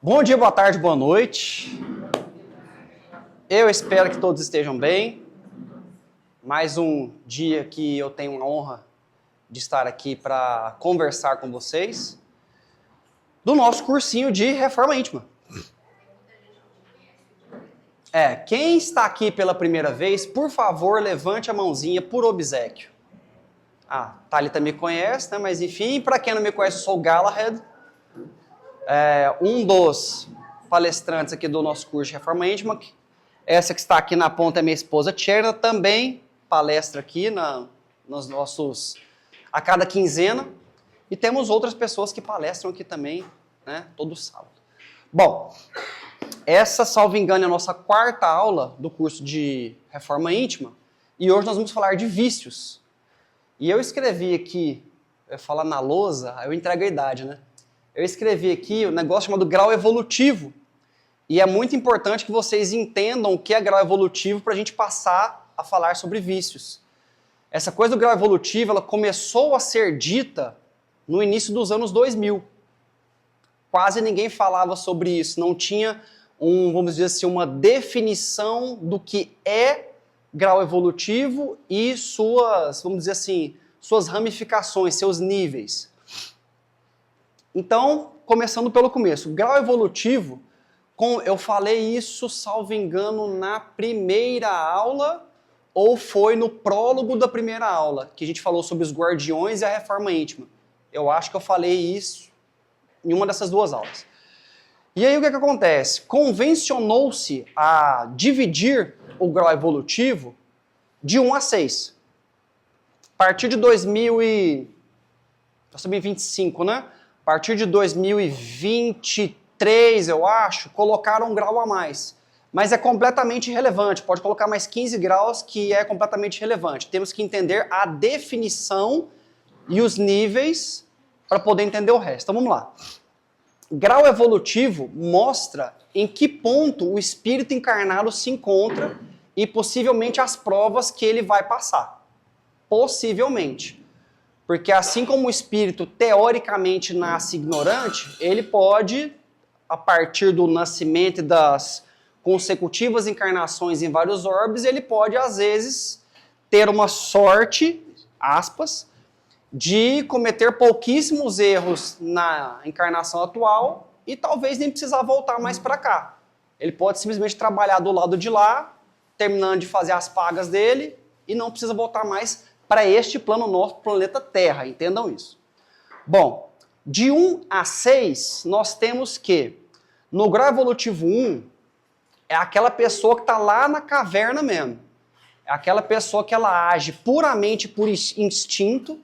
Bom dia, boa tarde, boa noite. Eu espero que todos estejam bem. Mais um dia que eu tenho a honra de estar aqui para conversar com vocês do nosso cursinho de Reforma Íntima. Quem está aqui pela primeira vez, por favor, levante a mãozinha por obséquio. Thalita me conhece, né? Mas enfim, para quem não me conhece, eu sou o Galahad. Um dos palestrantes aqui do nosso curso de Reforma Íntima. Essa que está aqui na ponta é minha esposa Tcherna, também palestra aqui nos nossos a cada quinzena. E temos outras pessoas que palestram aqui também, né, todo sábado. Bom, essa, salvo engano, é a nossa quarta aula do curso de Reforma Íntima. E hoje nós vamos falar de vícios. E eu escrevi aqui, eu ia falar na lousa, eu entrego a idade, né? Eu escrevi aqui um negócio chamado grau evolutivo. E é muito importante que vocês entendam o que é grau evolutivo para a gente passar a falar sobre vícios. Essa coisa do grau evolutivo, ela começou a ser dita no início dos anos 2000. Quase ninguém falava sobre isso. Não tinha, vamos dizer assim, uma definição do que é grau evolutivo e suas, vamos dizer assim, suas ramificações, seus níveis. Então, começando pelo começo, grau evolutivo, eu falei isso, salvo engano, na primeira aula, ou foi no prólogo da primeira aula, que a gente falou sobre os guardiões e a reforma íntima. Eu acho que eu falei isso em uma dessas duas aulas. E aí o que acontece? Convencionou-se a dividir o grau evolutivo de 1 a 6. A partir de 2025, né? A partir de 2023, eu acho, colocaram um grau a mais. Mas é completamente irrelevante. Pode colocar mais 15 graus, que é completamente irrelevante. Temos que entender a definição e os níveis para poder entender o resto. Então vamos lá. Grau evolutivo mostra em que ponto o espírito encarnado se encontra e possivelmente as provas que ele vai passar. Possivelmente. Porque assim como o espírito teoricamente nasce ignorante, ele pode, a partir do nascimento e das consecutivas encarnações em vários orbes, ele pode, às vezes, ter uma sorte, aspas, de cometer pouquíssimos erros na encarnação atual e talvez nem precisar voltar mais para cá. Ele pode simplesmente trabalhar do lado de lá, terminando de fazer as pagas dele e não precisa voltar mais para este plano nosso, planeta Terra, entendam isso. Bom, de 1 a 6, nós temos que, no grau evolutivo 1, é aquela pessoa que está lá na caverna mesmo. É aquela pessoa que ela age puramente por instinto,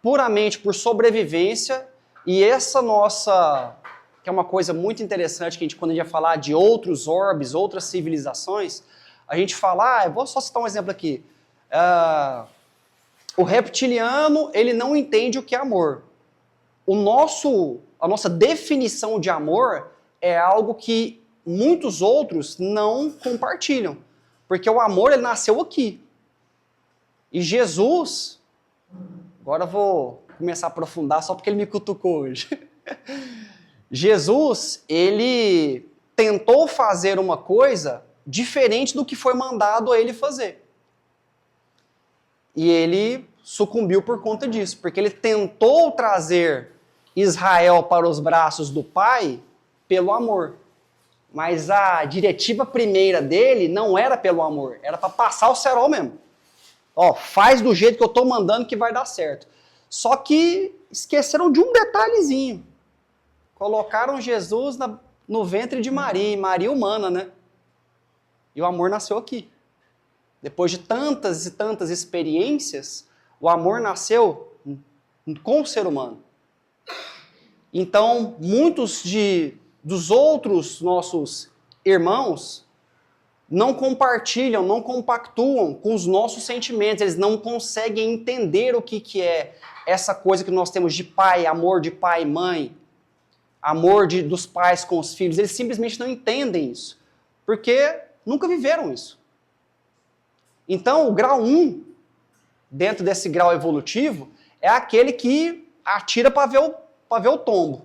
puramente por sobrevivência, e essa nossa, que é uma coisa muito interessante, que quando a gente vai falar de outros orbes, outras civilizações, a gente fala, eu vou só citar um exemplo aqui, o reptiliano, ele não entende o que é amor. A nossa definição de amor é algo que muitos outros não compartilham. Porque o amor, ele nasceu aqui. E Jesus, agora eu vou começar a aprofundar só porque ele me cutucou hoje. Jesus, ele tentou fazer uma coisa diferente do que foi mandado a ele fazer. E ele sucumbiu por conta disso, porque ele tentou trazer Israel para os braços do Pai pelo amor. Mas a diretiva primeira dele não era pelo amor, era para passar o cerol mesmo. Faz do jeito que eu estou mandando que vai dar certo. Só que esqueceram de um detalhezinho. Colocaram Jesus no ventre de Maria, Maria humana, né? E o amor nasceu aqui. Depois de tantas e tantas experiências, o amor nasceu com o ser humano. Então, muitos dos outros nossos irmãos não compartilham, não compactuam com os nossos sentimentos. Eles não conseguem entender o que é essa coisa que nós temos de pai, amor de pai e mãe, amor dos pais com os filhos. Eles simplesmente não entendem isso, porque nunca viveram isso. Então, o grau 1, dentro desse grau evolutivo, é aquele que atira para ver o tombo.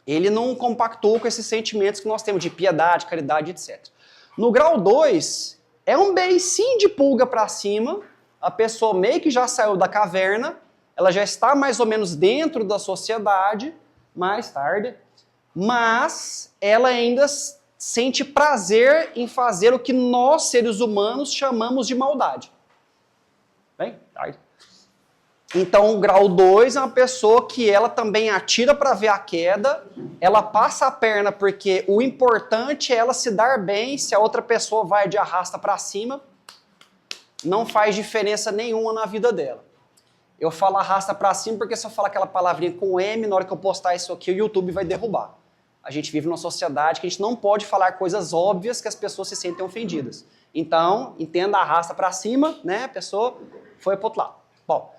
Ele não compactua com esses sentimentos que nós temos de piedade, caridade, etc. No grau 2, é um beicinho de pulga para cima, a pessoa meio que já saiu da caverna, ela já está mais ou menos dentro da sociedade, mais tarde, mas ela ainda sente prazer em fazer o que nós, seres humanos, chamamos de maldade. Bem, tarde. Então, o grau 2 é uma pessoa que ela também atira para ver a queda, ela passa a perna porque o importante é ela se dar bem, se a outra pessoa vai de arrasta para cima, não faz diferença nenhuma na vida dela. Eu falo arrasta para cima porque se eu falar aquela palavrinha com M, na hora que eu postar isso aqui, o YouTube vai derrubar. A gente vive numa sociedade que a gente não pode falar coisas óbvias que as pessoas se sentem ofendidas. Então, entenda, arrasta para cima, né? A pessoa foi para o outro lado. Bom,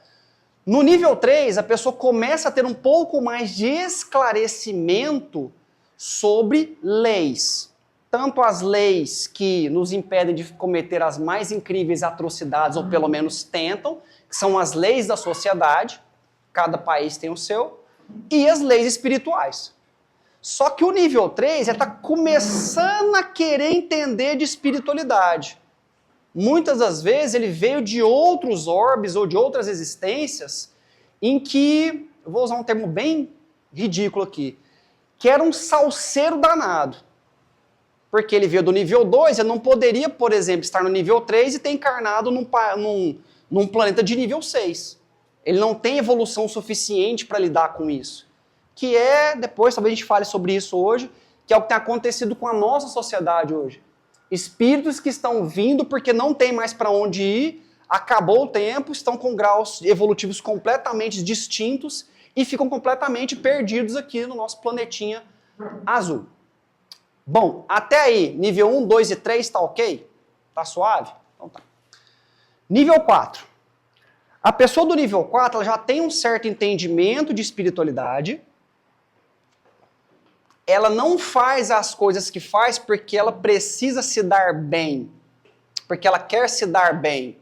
no nível 3, a pessoa começa a ter um pouco mais de esclarecimento sobre leis. Tanto as leis que nos impedem de cometer as mais incríveis atrocidades, ou pelo menos tentam, que são as leis da sociedade, cada país tem o seu, e as leis espirituais. Só que o nível 3 está começando a querer entender de espiritualidade. Muitas das vezes ele veio de outros orbes ou de outras existências em que, eu vou usar um termo bem ridículo aqui, que era um salseiro danado. Porque ele veio do nível 2, ele não poderia, por exemplo, estar no nível 3 e ter encarnado num planeta de nível 6. Ele não tem evolução suficiente para lidar com isso. Que é, depois talvez a gente fale sobre isso hoje, que é o que tem acontecido com a nossa sociedade hoje. Espíritos que estão vindo porque não tem mais para onde ir, acabou o tempo, estão com graus evolutivos completamente distintos e ficam completamente perdidos aqui no nosso planetinha azul. Bom, até aí, nível 1, 2 e 3 tá ok? Tá suave? Então tá. Nível 4. A pessoa do nível 4 ela já tem um certo entendimento de espiritualidade. Ela não faz as coisas que faz porque ela precisa se dar bem, porque ela quer se dar bem.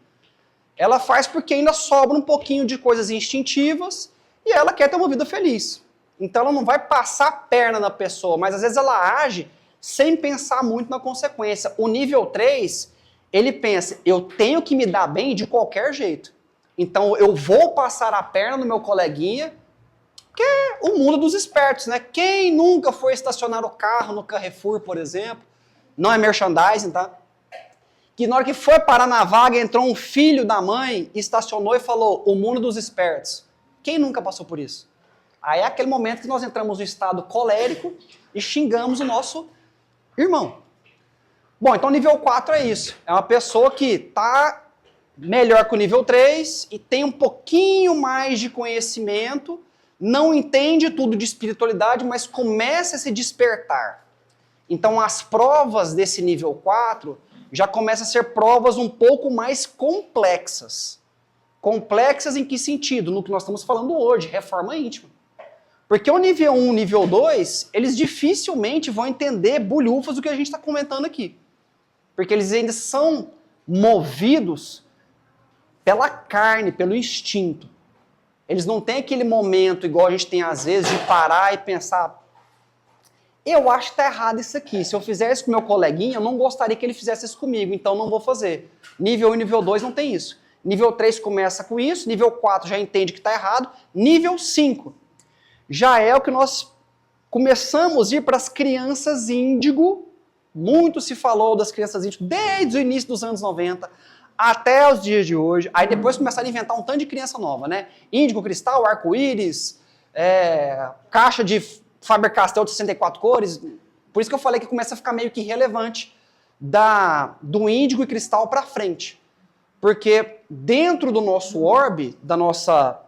Ela faz porque ainda sobra um pouquinho de coisas instintivas e ela quer ter uma vida feliz. Então ela não vai passar a perna na pessoa, mas às vezes ela age sem pensar muito na consequência. O nível 3, ele pensa, eu tenho que me dar bem de qualquer jeito. Então eu vou passar a perna no meu coleguinha, que é o mundo dos espertos, né? Quem nunca foi estacionar o carro no Carrefour, por exemplo? Não é merchandising, tá? Que na hora que foi parar na vaga, entrou um filho da mãe, estacionou e falou, o mundo dos espertos. Quem nunca passou por isso? Aí é aquele momento que nós entramos no estado colérico e xingamos o nosso irmão. Bom, então nível 4 é isso. É uma pessoa que está melhor que o nível 3 e tem um pouquinho mais de conhecimento, não entende tudo de espiritualidade, mas começa a se despertar. Então as provas desse nível 4 já começam a ser provas um pouco mais complexas. Complexas em que sentido? No que nós estamos falando hoje, reforma íntima. Porque o nível 1 e nível 2, eles dificilmente vão entender bulhufas do que a gente está comentando aqui. Porque eles ainda são movidos pela carne, pelo instinto. Eles não têm aquele momento, igual a gente tem às vezes, de parar e pensar, eu acho que está errado isso aqui. Se eu fizer isso com meu coleguinha, eu não gostaria que ele fizesse isso comigo, então não vou fazer. Nível 1 e nível 2 não tem isso. Nível 3 começa com isso, nível 4 já entende que está errado, nível 5 já é o que nós começamos a ir para as crianças índigo. Muito se falou das crianças índigo desde o início dos anos 90 até os dias de hoje. Aí depois começaram a inventar um tanto de criança nova, né? Índigo, cristal, arco-íris, caixa de Faber-Castell de 64 cores. Por isso que eu falei que começa a ficar meio que irrelevante do índigo e cristal para frente. Porque dentro do nosso orbe, da nossa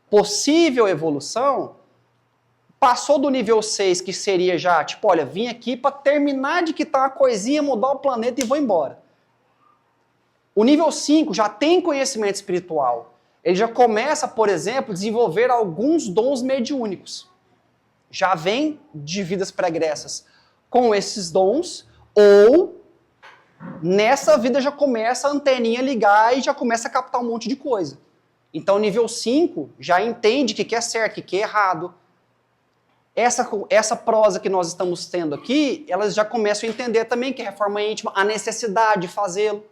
possível evolução, passou do nível 6, que seria já, tipo, olha, vim aqui para terminar de quitar uma coisinha, mudar o planeta e vou embora. O nível 5 já tem conhecimento espiritual. Ele já começa, por exemplo, a desenvolver alguns dons mediúnicos. Já vem de vidas pregressas com esses dons, ou nessa vida já começa a anteninha ligar e já começa a captar um monte de coisa. Então o nível 5 já entende o que é certo, o que é errado. essa prosa que nós estamos tendo aqui, elas já começam a entender também que é reforma íntima, a necessidade de fazê-lo.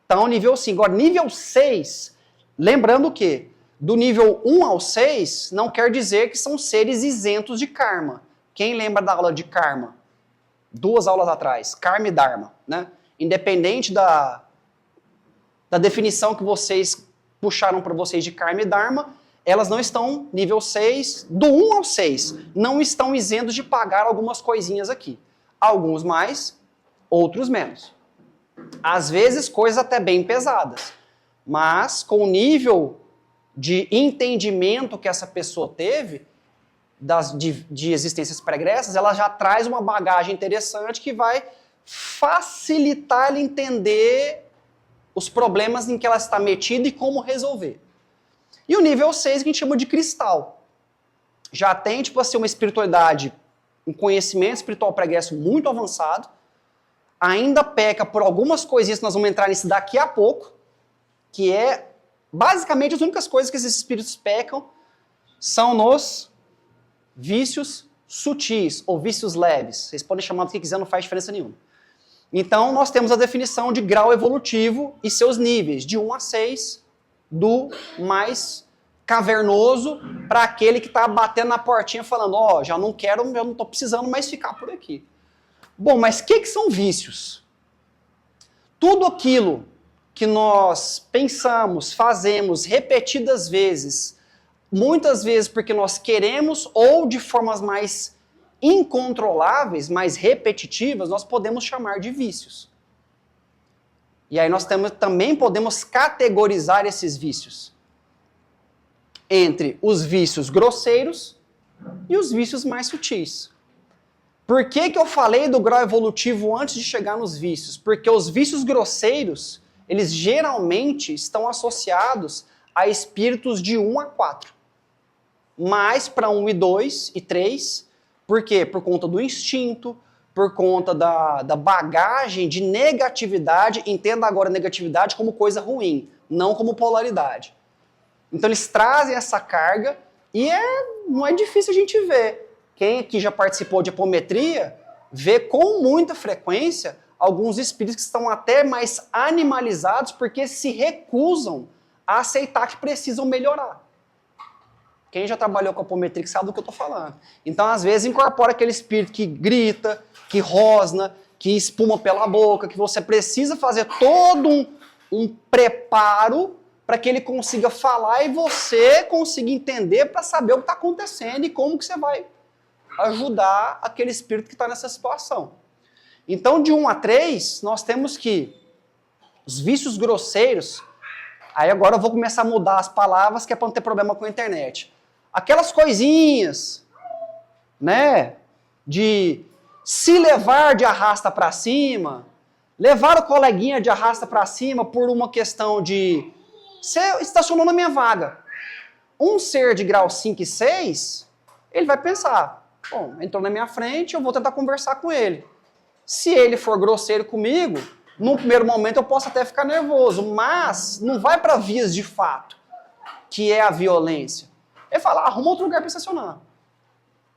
Então, nível 5. Agora, nível 6, lembrando que do nível 1 ao 6, não quer dizer que são seres isentos de karma. Quem lembra da aula de karma? 2 aulas atrás, karma e dharma, né? Independente da definição que vocês puxaram para vocês de karma e dharma, elas não estão, nível 6, do 1 ao 6, não estão isentos de pagar algumas coisinhas aqui. Alguns mais, outros menos. Às vezes, coisas até bem pesadas. Mas, com o nível de entendimento que essa pessoa teve, de existências pregressas, ela já traz uma bagagem interessante que vai facilitar ela entender os problemas em que ela está metida e como resolver. E o nível 6 que a gente chama de cristal. Já tem, tipo assim, uma espiritualidade, um conhecimento espiritual pregresso muito avançado, ainda peca por algumas coisinhas que nós vamos entrar nisso daqui a pouco, que é, basicamente, as únicas coisas que esses espíritos pecam são nos vícios sutis, ou vícios leves. Vocês podem chamar do que quiser, não faz diferença nenhuma. Então, nós temos a definição de grau evolutivo e seus níveis, de 1 a 6, do mais cavernoso para aquele que está batendo na portinha falando, ó, já não quero, eu não estou precisando mais ficar por aqui. Bom, mas o que são vícios? Tudo aquilo que nós pensamos, fazemos repetidas vezes, muitas vezes porque nós queremos ou de formas mais incontroláveis, mais repetitivas, nós podemos chamar de vícios. E aí nós também podemos categorizar esses vícios entre os vícios grosseiros e os vícios mais sutis. Por que eu falei do grau evolutivo antes de chegar nos vícios? Porque os vícios grosseiros, eles geralmente estão associados a espíritos de 1 a 4. Mais para 1 e 2 e 3. Por quê? Por conta do instinto, por conta da bagagem de negatividade. Entenda agora negatividade como coisa ruim, não como polaridade. Então eles trazem essa carga e não é difícil a gente ver. Quem aqui já participou de apometria, vê com muita frequência alguns espíritos que estão até mais animalizados porque se recusam a aceitar que precisam melhorar. Quem já trabalhou com apometria sabe do que eu estou falando. Então, às vezes, incorpora aquele espírito que grita, que rosna, que espuma pela boca, que você precisa fazer todo um preparo para que ele consiga falar e você consiga entender para saber o que está acontecendo e como que você vai ajudar aquele espírito que está nessa situação. Então, de 1 a 3, nós temos que os vícios grosseiros, aí agora eu vou começar a mudar as palavras que é para não ter problema com a internet. Aquelas coisinhas, né, de se levar de arrasta para cima, levar o coleguinha de arrasta para cima por uma questão de você estacionou na minha vaga. Um ser de grau 5 e 6, ele vai pensar, bom, entrou na minha frente, eu vou tentar conversar com ele. Se ele for grosseiro comigo, no primeiro momento eu posso até ficar nervoso, mas não vai para vias de fato, que é a violência. Ele fala, arruma outro lugar para estacionar.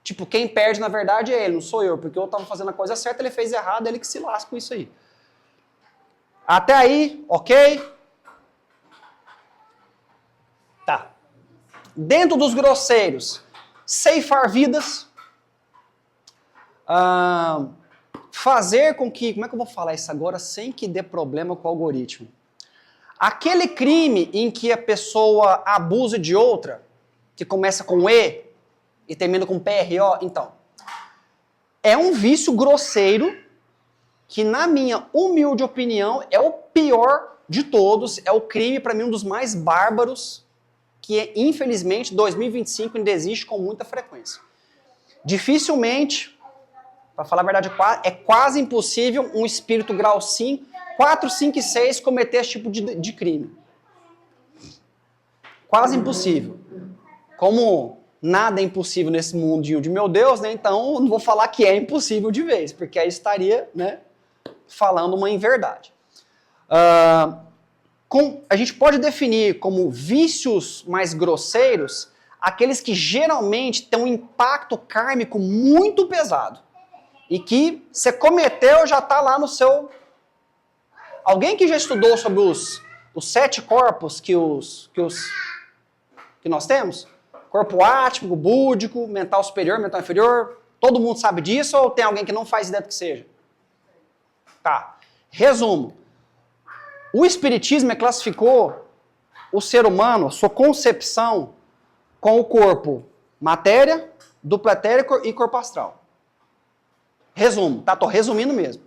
Tipo, quem perde na verdade é ele, não sou eu, porque eu estava fazendo a coisa certa, ele fez errado, ele que se lasca com isso aí. Até aí, ok? Tá. Dentro dos grosseiros, ceifar vidas, fazer com que, como é que eu vou falar isso agora sem que dê problema com o algoritmo? Aquele crime em que a pessoa abusa de outra, que começa com E e termina com PRO, então, é um vício grosseiro que, na minha humilde opinião, é o pior de todos, é o crime, para mim, um dos mais bárbaros, que, infelizmente, 2025 ainda existe com muita frequência. Dificilmente, para falar a verdade, é quase impossível um espírito grau 5, 4, 5 e 6 cometer esse tipo de crime. Quase impossível. Como nada é impossível nesse mundinho de meu Deus, né? Então eu não vou falar que é impossível de vez, porque aí estaria, né, falando uma inverdade. A gente pode definir como vícios mais grosseiros aqueles que geralmente têm um impacto kármico muito pesado. E que você cometeu, já está lá no seu... Alguém que já estudou sobre os 7 corpos que nós temos? Corpo átmico, búdico, mental superior, mental inferior. Todo mundo sabe disso ou tem alguém que não faz ideia do que seja? Tá. Resumo. O Espiritismo classificou o ser humano, a sua concepção, com o corpo matéria, duplo etérico e corpo astral. Resumo, tá? Tô resumindo mesmo.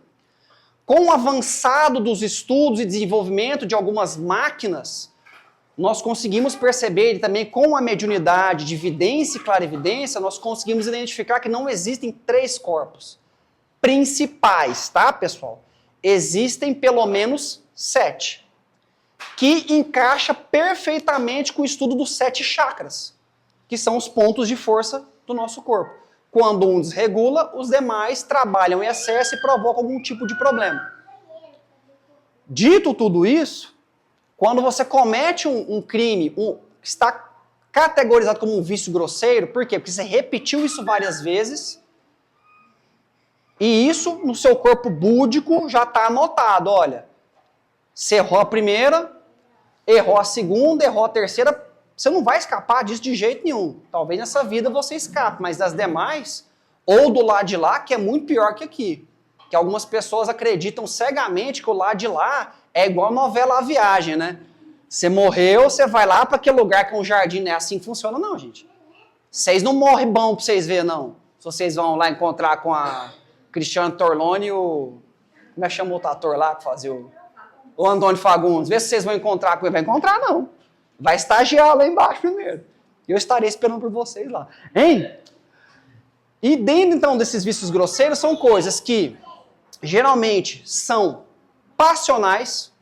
Com o avançado dos estudos e desenvolvimento de algumas máquinas, nós conseguimos perceber, e também com a mediunidade de vidência e clarividência, nós conseguimos identificar que não existem 3 corpos principais, tá, pessoal? Existem pelo menos 7, que encaixa perfeitamente com o estudo dos 7 chakras, que são os pontos de força do nosso corpo. Quando um desregula, os demais trabalham em excesso e provocam algum tipo de problema. Dito tudo isso, quando você comete um crime que está categorizado como um vício grosseiro, por quê? Porque você repetiu isso várias vezes e isso no seu corpo búdico já está anotado. Olha, você errou a primeira, errou a segunda, errou a terceira, você não vai escapar disso de jeito nenhum. Talvez nessa vida você escape, mas das demais, ou do lado de lá, que é muito pior que aqui. Que algumas pessoas acreditam cegamente que o lado de lá é igual a novela A Viagem, né? Você morreu, você vai lá para aquele lugar que é um jardim, não é assim que funciona não, gente. Vocês não morrem bom para vocês verem, não. Se vocês vão lá encontrar com a Cristiane Torlone e o... Como é que chama o outro ator lá que fazia o Antônio Fagundes? Vê se vocês vão encontrar com ele. Vai encontrar, não. Vai estagiar lá embaixo primeiro. Eu estarei esperando por vocês lá. Hein? E dentro, então, desses vícios grosseiros, são coisas que geralmente são passionais,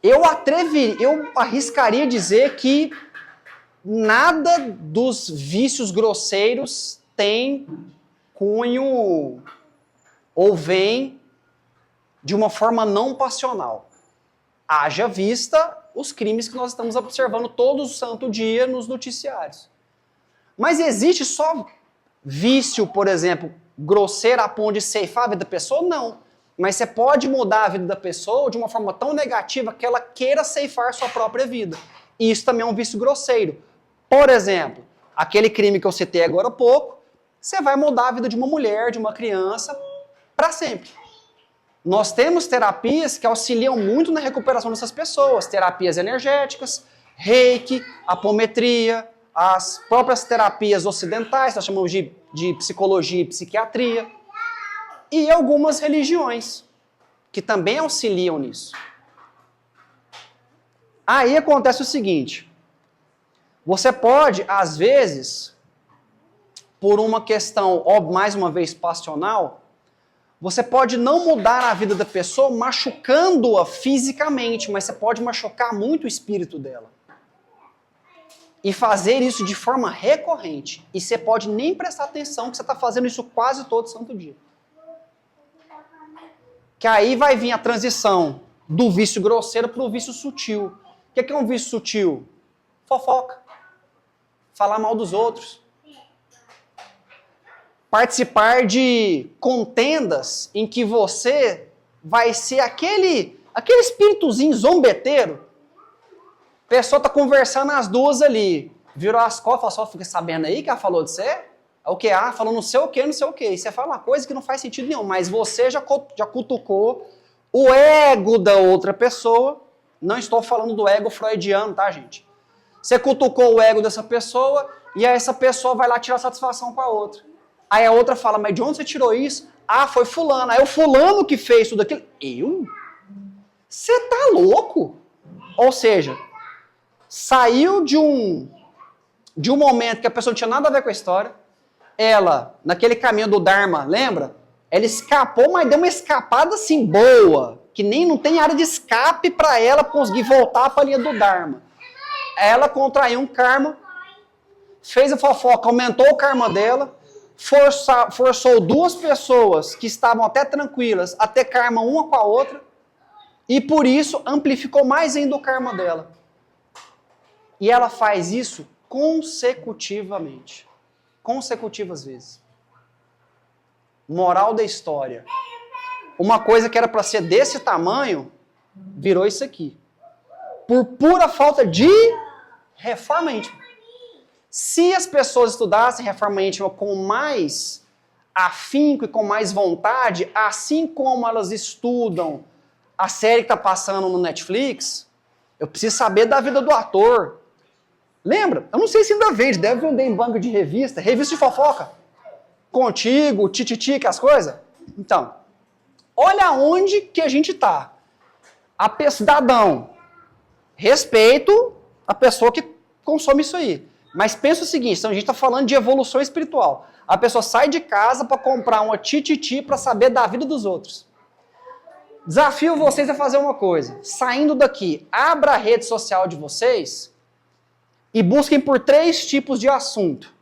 eu arriscaria dizer que nada dos vícios grosseiros tem cunho ou vem de uma forma não passional. Haja vista os crimes que nós estamos observando todo santo dia nos noticiários. Mas existe só vício, por exemplo, grosseiro a ponto de ceifar a vida da pessoa? Não. Mas você pode mudar a vida da pessoa de uma forma tão negativa que ela queira ceifar sua própria vida. E isso também é um vício grosseiro. Por exemplo, aquele crime que eu citei agora há pouco, você vai mudar a vida de uma mulher, de uma criança, para sempre. Nós temos terapias que auxiliam muito na recuperação dessas pessoas. Terapias energéticas, reiki, apometria, as próprias terapias ocidentais, nós chamamos de psicologia e psiquiatria. E algumas religiões, que também auxiliam nisso. Aí acontece o seguinte, você pode, às vezes, por uma questão, mais uma vez, passional, você pode não mudar a vida da pessoa machucando-a fisicamente, mas você pode machucar muito o espírito dela. E fazer isso de forma recorrente. E você pode nem prestar atenção que você está fazendo isso quase todo santo dia. Que aí vai vir a transição do vício grosseiro para o vício sutil. O que é um vício sutil? Fofoca. Falar mal dos outros. Participar de contendas em que você vai ser aquele espíritozinho zombeteiro. A pessoa está conversando as duas ali. Virou as costas, só fica sabendo aí que ela falou de você? O que? Falou não sei o que, não sei o que. E você fala uma coisa que não faz sentido nenhum, mas você já cutucou o ego da outra pessoa. Não estou falando do ego freudiano, tá, gente? Você cutucou o ego dessa pessoa e aí essa pessoa vai lá tirar satisfação com a outra. Aí a outra fala, mas de onde você tirou isso? Foi fulano. Aí o fulano que fez tudo aquilo. Eu? Você tá louco? Ou seja, saiu de um momento que a pessoa não tinha nada a ver com a história. Ela, naquele caminho do Dharma, lembra? Ela escapou, mas deu uma escapada assim boa, que nem não tem área de escape para ela conseguir voltar para a linha do Dharma. Ela contraiu um karma, fez a fofoca, aumentou o karma dela, forçou duas pessoas que estavam até tranquilas a ter karma uma com a outra, e por isso amplificou mais ainda o karma dela. E ela faz isso consecutivamente. Consecutivas vezes. Moral da história. Uma coisa que era para ser desse tamanho, virou isso aqui. Por pura falta de reforma íntima. Se as pessoas estudassem reforma íntima com mais afinco e com mais vontade, assim como elas estudam a série que está passando no Netflix, eu preciso saber da vida do ator. Lembra? Eu não sei se ainda vende, deve vender em banco de revista de fofoca. Contigo, tititi, que as coisas. Então, olha onde que a gente está. Cidadão, respeito a pessoa que consome isso aí. Mas pensa o seguinte, então a gente está falando de evolução espiritual. A pessoa sai de casa para comprar uma tititi para saber da vida dos outros. Desafio vocês a fazer uma coisa. Saindo daqui, abra a rede social de vocês e busquem por 3 tipos de assunto.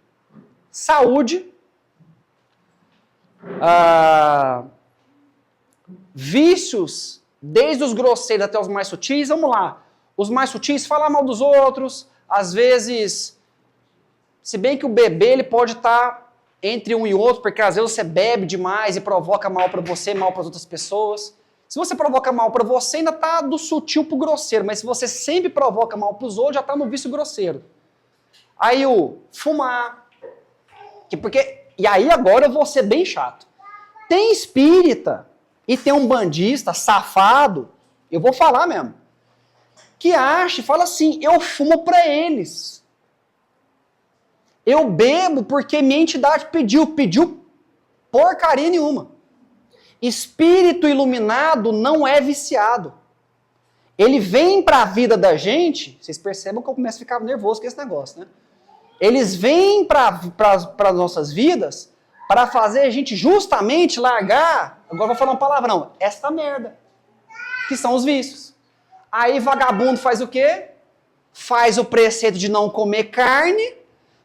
Saúde, vícios, desde os grosseiros até os mais sutis. Vamos lá. Os mais sutis, falar mal dos outros, às vezes, se bem que o bebê ele pode estar entre um e outro, porque às vezes você bebe demais e provoca mal para você, mal para as outras pessoas. Se você provoca mal para você, ainda está do sutil para o grosseiro, mas se você sempre provoca mal para os outros, já está no vício grosseiro. Aí o fumar, e aí agora eu vou ser bem chato. Tem espírita e tem um bandista safado, eu vou falar mesmo, que acha e fala assim, eu fumo para eles. Eu bebo porque minha entidade pediu porcaria nenhuma. Espírito iluminado não é viciado. Ele vem para a vida da gente, vocês percebam que eu começo a ficar nervoso com esse negócio, né? Eles vêm para as nossas vidas para fazer a gente justamente largar, agora vou falar uma palavra não, esta merda, que são os vícios. Aí vagabundo faz o quê? Faz o preceito de não comer carne,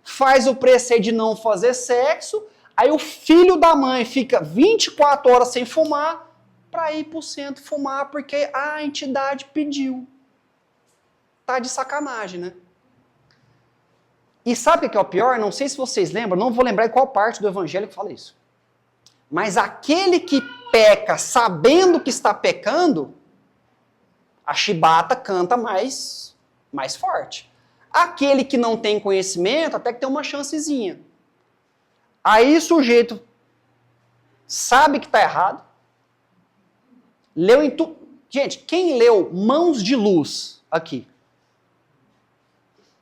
faz o preceito de não fazer sexo, aí o filho da mãe fica 24 horas sem fumar para ir pro centro fumar porque a entidade pediu. Tá de sacanagem, né? E sabe o que é o pior? Não sei se vocês lembram, não vou lembrar em qual parte do evangelho que fala isso. Mas aquele que peca sabendo que está pecando, a chibata canta mais forte. Aquele que não tem conhecimento até que tem uma chancezinha. Aí o sujeito sabe que está errado. Gente, quem leu Mãos de Luz aqui?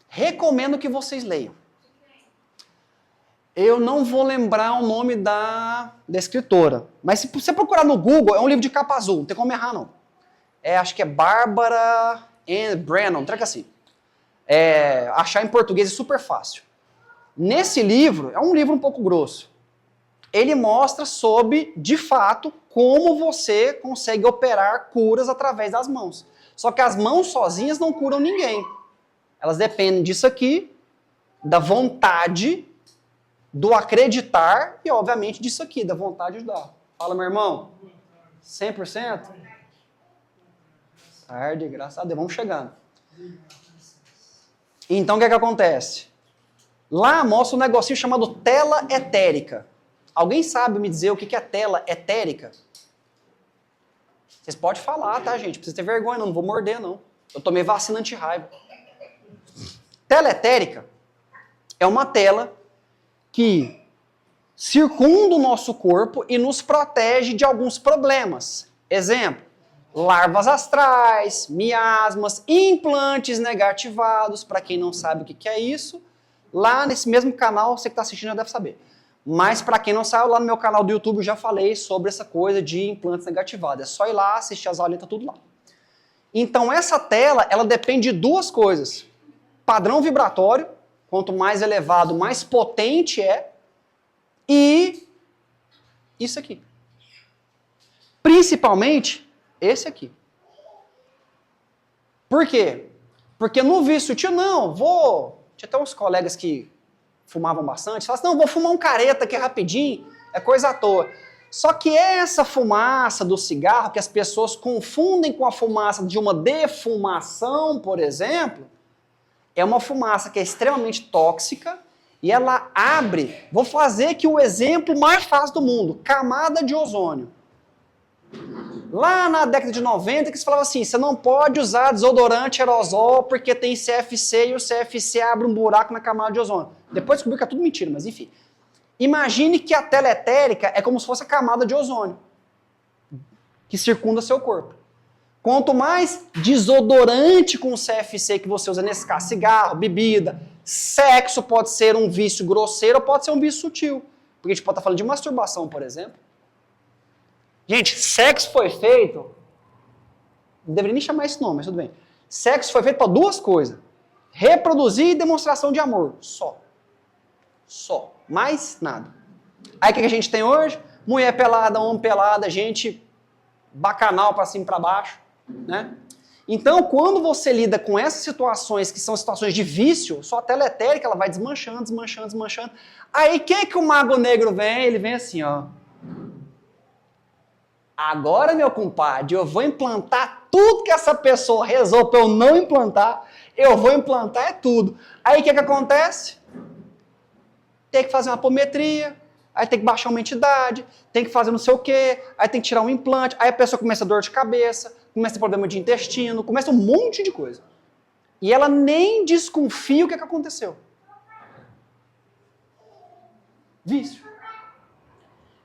Recomendo que vocês leiam. Eu não vou lembrar o nome da escritora. Mas se você procurar no Google, é um livro de capa azul. Não tem como errar, não. Acho que é Barbara Ann Brennan. Traga assim. Achar em português é super fácil. Nesse livro, é um livro um pouco grosso. Ele mostra sobre, de fato, como você consegue operar curas através das mãos. Só que as mãos sozinhas não curam ninguém. Elas dependem disso aqui, da vontade, do acreditar e, obviamente, disso aqui, da vontade de dar. Fala, meu irmão. 100%? Tarde, graças a Deus. Vamos chegando. Então, o que acontece? Lá mostra um negocinho chamado tela etérica. Alguém sabe me dizer o que é tela etérica? Vocês podem falar, tá, gente? Não precisa ter vergonha, não vou morder, não. Eu tomei vacina anti-raiva. Tela etérica é uma tela que circunda o nosso corpo e nos protege de alguns problemas. Exemplo, larvas astrais, miasmas, implantes negativados. Para quem não sabe o que é isso, lá nesse mesmo canal, você que está assistindo já deve saber. Mas para quem não sabe, lá no meu canal do YouTube eu já falei sobre essa coisa de implantes negativados. É só ir lá, assistir as aulas, tá tudo lá. Então essa tela, ela depende de 2 coisas. Padrão vibratório, quanto mais elevado, mais potente é. E isso aqui. Principalmente esse aqui. Por quê? Porque no vício sutil, tinha até uns colegas que fumavam bastante, falavam assim, não, vou fumar um careta aqui rapidinho, é coisa à toa. Só que essa fumaça do cigarro, que as pessoas confundem com a fumaça de uma defumação, por exemplo, É uma fumaça que é extremamente tóxica e ela abre... Vou fazer aqui o exemplo mais fácil do mundo. Camada de ozônio. Lá na década de 90, que se falava assim, você não pode usar desodorante aerosol porque tem CFC e o CFC abre um buraco na camada de ozônio. Depois descobriu que é tudo mentira, mas enfim. Imagine que a teletérica é como se fosse a camada de ozônio que circunda seu corpo. Quanto mais desodorante com CFC que você usa, nesse caso, cigarro, bebida, sexo pode ser um vício grosseiro ou pode ser um vício sutil. Porque a gente pode estar falando de masturbação, por exemplo. Gente, sexo foi feito... Não deveria nem chamar esse nome, mas tudo bem. Sexo foi feito para duas coisas. Reproduzir e demonstração de amor. Só. Só. Mais nada. Aí o que a gente tem hoje? Mulher pelada, homem pelada, gente bacanal para cima e para baixo. Né? Então, quando você lida com essas situações, que são situações de vício, sua teletérica ela vai desmanchando, desmanchando, desmanchando. Aí, quem que o mago negro vem? Ele vem assim, ó. Agora, meu compadre, eu vou implantar tudo que essa pessoa rezou para eu não implantar. Eu vou implantar é tudo. Aí, o que acontece? Tem que fazer uma apometria, aí tem que baixar uma entidade, tem que fazer não sei o quê, aí tem que tirar um implante, aí a pessoa começa a dor de cabeça, começa a ter problema de intestino, começa um monte de coisa. E ela nem desconfia o que aconteceu. Vício.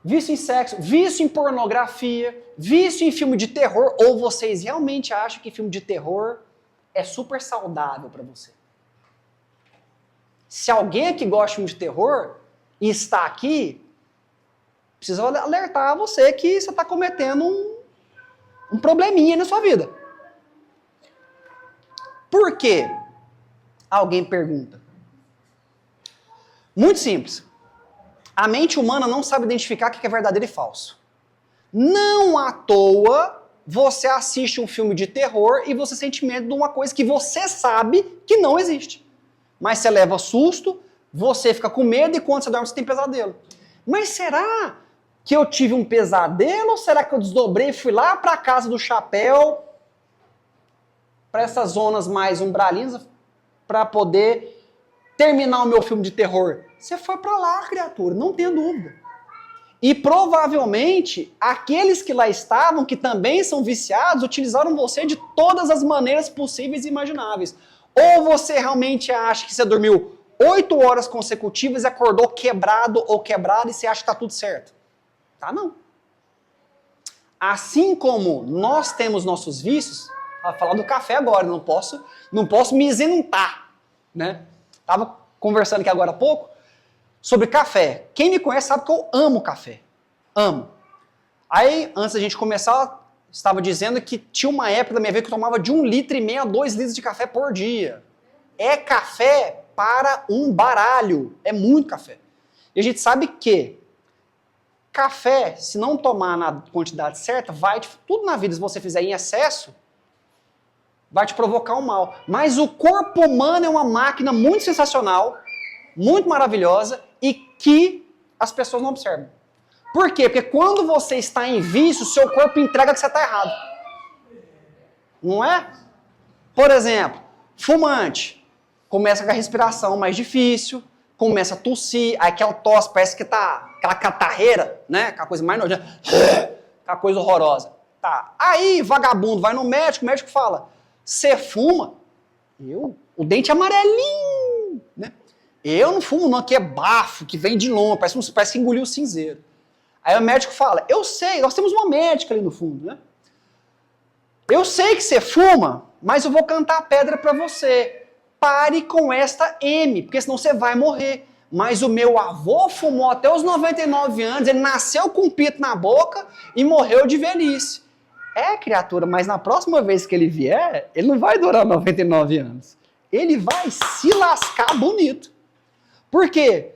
Vício em sexo, vício em pornografia, vício em filme de terror, ou vocês realmente acham que filme de terror é super saudável para você? Se alguém aqui gosta de filme de terror e está aqui, precisa alertar você que você está cometendo um probleminha na sua vida. Por quê? Alguém pergunta. Muito simples. A mente humana não sabe identificar o que é verdadeiro e falso. Não à toa você assiste um filme de terror e você sente medo de uma coisa que você sabe que não existe. Mas você leva susto, você fica com medo e quando você dorme você tem pesadelo. Mas será que eu tive um pesadelo ou será que eu desdobrei e fui lá para a casa do chapéu, para essas zonas mais umbralinas, para poder terminar o meu filme de terror? Você foi para lá, criatura, não tenha dúvida. E provavelmente, aqueles que lá estavam, que também são viciados, utilizaram você de todas as maneiras possíveis e imagináveis. Ou você realmente acha que você dormiu 8 horas consecutivas e acordou quebrado ou quebrado e você acha que está tudo certo? Tá, não. Assim como nós temos nossos vícios, vou falar do café agora, não posso me isentar, né? Tava conversando aqui agora há pouco sobre café. Quem me conhece sabe que eu amo café. Amo. Aí, antes da gente começar, estava dizendo que tinha uma época da minha vida que eu tomava de 1,5 litro a 2 litros de café por dia. É café para um baralho. É muito café. E a gente sabe que café, se não tomar na quantidade certa, tudo na vida, se você fizer em excesso, vai te provocar um mal. Mas o corpo humano é uma máquina muito sensacional, muito maravilhosa e que as pessoas não observam. Por quê? Porque quando você está em vício, seu corpo entrega que você está errado. Não é? Por exemplo, fumante. Começa com a respiração mais difícil, começa a tossir, aí aquela tosse parece que tá aquela catarreira, né? Aquela coisa mais nojenta, aquela coisa horrorosa. Tá. Aí, vagabundo, vai no médico, o médico fala, você fuma? O dente é amarelinho, né? Eu não fumo não, aqui é bafo, que vem de longe, parece que engoliu o cinzeiro. Aí o médico fala, eu sei, nós temos uma médica ali no fundo, né? Eu sei que você fuma, mas eu vou cantar a pedra para você. Pare com esta M, porque senão você vai morrer. Mas o meu avô fumou até os 99 anos, ele nasceu com um pito na boca e morreu de velhice. É, criatura, mas na próxima vez que ele vier, ele não vai durar 99 anos. Ele vai se lascar bonito. Por quê?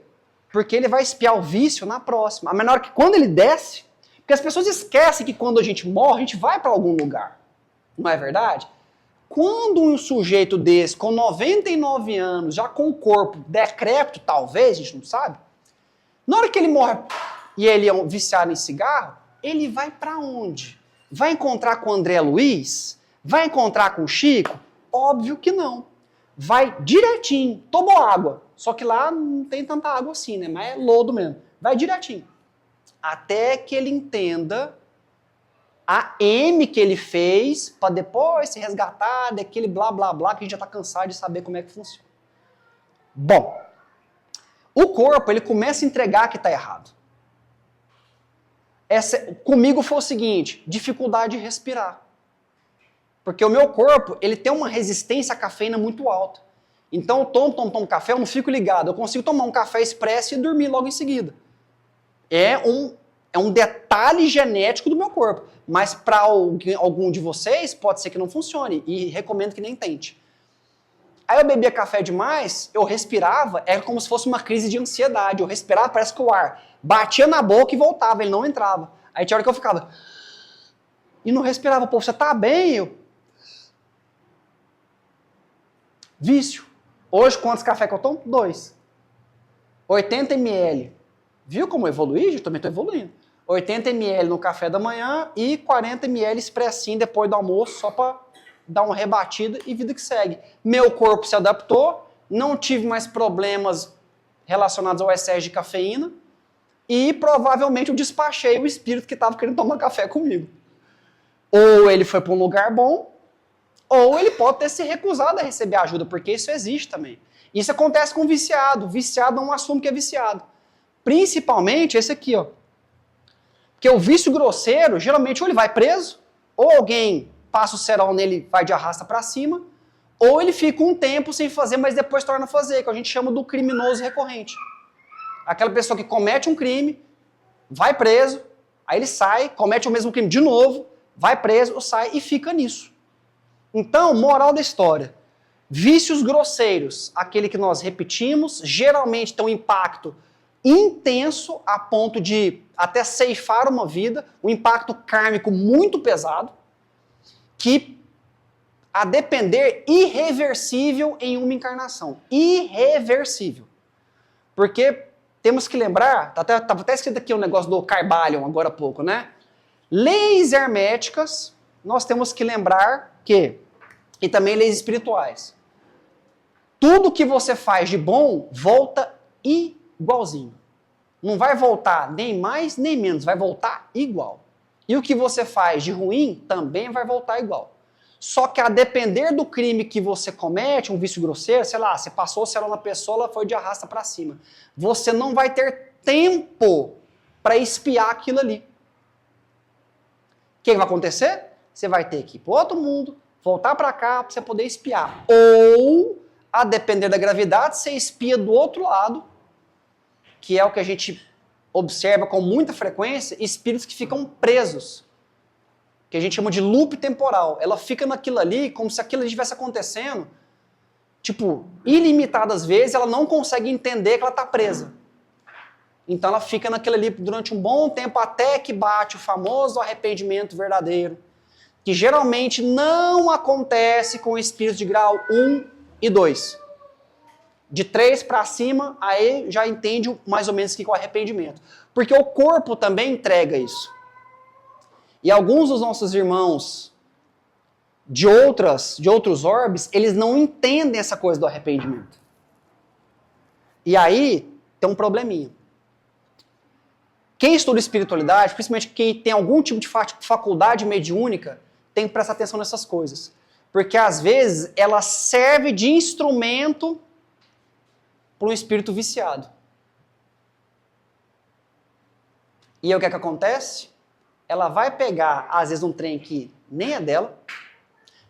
Porque ele vai espiar o vício na próxima. A menor que quando ele desce, porque as pessoas esquecem que quando a gente morre, a gente vai para algum lugar. Não é verdade? Quando um sujeito desse, com 99 anos, já com o corpo decrépito, talvez, a gente não sabe, na hora que ele morre e ele é viciado em cigarro, ele vai para onde? Vai encontrar com o André Luiz? Vai encontrar com o Chico? Óbvio que não. vai direitinho, tomou água. Só que lá não tem tanta água assim, né? Mas é lodo mesmo. Vai direitinho. Até que ele entenda a M que ele fez para depois se resgatar daquele blá blá blá que a gente já está cansado de saber como é que funciona. Bom, o corpo ele começa a entregar que está errado. Comigo foi o seguinte, dificuldade de respirar. Porque o meu corpo ele tem uma resistência à cafeína muito alta. Então eu tomo café, eu não fico ligado. Eu consigo tomar um café expresso e dormir logo em seguida. É um detalhe genético do meu corpo. Mas para algum de vocês, pode ser que não funcione. E recomendo que nem tente. Aí eu bebia café demais, eu respirava, era como se fosse uma crise de ansiedade. Eu respirava, parece que o ar batia na boca e voltava, ele não entrava. Aí tinha hora que eu ficava... E não respirava. Pô, você tá bem? Vício. Hoje, quantos cafés que eu tomo? 2. 80 ml. Viu como eu evoluí? Eu também estou evoluindo. 80 ml no café da manhã e 40 ml expressinho depois do almoço, só para dar uma rebatida e vida que segue. Meu corpo se adaptou, não tive mais problemas relacionados ao excesso de cafeína e provavelmente eu despachei o espírito que estava querendo tomar café comigo. Ou ele foi para um lugar bom, ou ele pode ter se recusado a receber ajuda, porque isso existe também. Isso acontece com viciado. Viciado não assume que é viciado. Principalmente esse aqui, ó. Porque o vício grosseiro, geralmente, ou ele vai preso, ou alguém passa o cerol nele e vai de arrasta pra cima, ou ele fica um tempo sem fazer, mas depois torna a fazer, que a gente chama do criminoso recorrente. Aquela pessoa que comete um crime, vai preso, aí ele sai, comete o mesmo crime de novo, vai preso, sai e fica nisso. Então, moral da história, vícios grosseiros, aquele que nós repetimos, geralmente tem um impacto intenso a ponto de até ceifar uma vida, um impacto kármico muito pesado, que a depender irreversível em uma encarnação. Irreversível. Porque temos que lembrar, estava até escrito aqui um negócio do Carbalion agora há pouco, né? Leis herméticas, nós temos que lembrar que, e também leis espirituais, tudo que você faz de bom volta igualzinho. Não vai voltar nem mais nem menos, vai voltar igual. E o que você faz de ruim também vai voltar igual. Só que a depender do crime que você comete, um vício grosseiro, sei lá, você passou o cerol na pessoa, ela foi de arrasta pra cima. Você não vai ter tempo para espiar aquilo ali. O que vai acontecer? Você vai ter que ir para outro mundo, voltar para cá para você poder espiar. Ou, a depender da gravidade, você espia do outro lado, que é o que a gente observa com muita frequência, espíritos que ficam presos, que a gente chama de loop temporal. Ela fica naquilo ali como se aquilo ali estivesse acontecendo, tipo, ilimitadas vezes, ela não consegue entender que ela está presa. Então ela fica naquilo ali durante um bom tempo até que bate o famoso arrependimento verdadeiro, que geralmente não acontece com espíritos de grau 1 e 2. De 3 para cima, aí já entende mais ou menos o que é o arrependimento. Porque o corpo também entrega isso. E alguns dos nossos irmãos de outros orbes, eles não entendem essa coisa do arrependimento. E aí tem um probleminha. Quem estuda espiritualidade, principalmente quem tem algum tipo de faculdade mediúnica, tem que prestar atenção nessas coisas. Porque às vezes ela serve de instrumento para um espírito viciado. E aí o que é que acontece? Ela vai pegar, às vezes, um trem que nem é dela.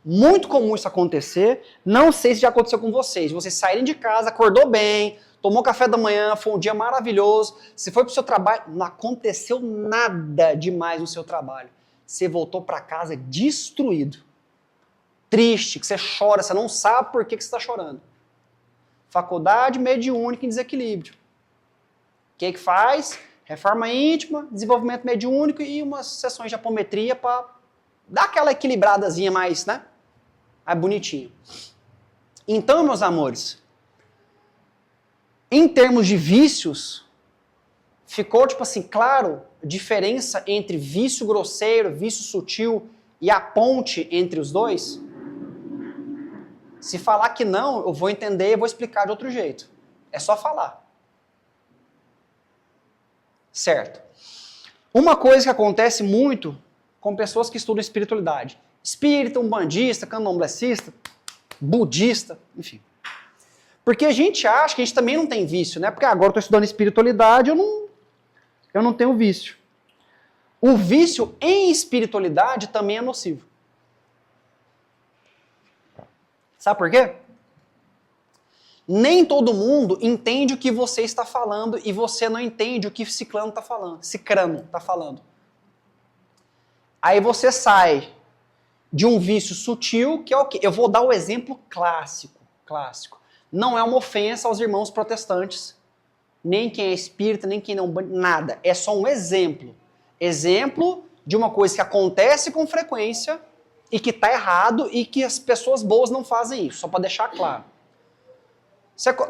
Muito comum isso acontecer. Não sei se já aconteceu com vocês. Vocês saírem de casa, acordou bem, tomou café da manhã, foi um dia maravilhoso. Você foi para o seu trabalho, não aconteceu nada demais no seu trabalho. Você voltou para casa destruído. Triste, que você chora, você não sabe por que você está chorando. Faculdade mediúnica em desequilíbrio. O que faz? Reforma íntima, desenvolvimento mediúnico e umas sessões de apometria para dar aquela equilibradazinha mais, né? Mais bonitinho. Então, meus amores, em termos de vícios, ficou, tipo assim, claro, a diferença entre vício grosseiro, vício sutil e a ponte entre os dois? Se falar que não, eu vou entender e vou explicar de outro jeito. É só falar. Certo. Uma coisa que acontece muito com pessoas que estudam espiritualidade. Espírita, umbandista, candomblessista, budista, enfim. Porque a gente acha que a gente também não tem vício, né? Porque agora eu estou estudando espiritualidade, eu não tenho vício. O vício em espiritualidade também é nocivo. Sabe por quê? Nem todo mundo entende o que você está falando e você não entende o que Cicrano está falando. Aí você sai de um vício sutil, que é o quê? Eu vou dar o exemplo clássico. Não é uma ofensa aos irmãos protestantes, nem quem é espírita, nem quem não, nada. É só um exemplo. Exemplo de uma coisa que acontece com frequência e que está errado e que as pessoas boas não fazem isso, só para deixar claro.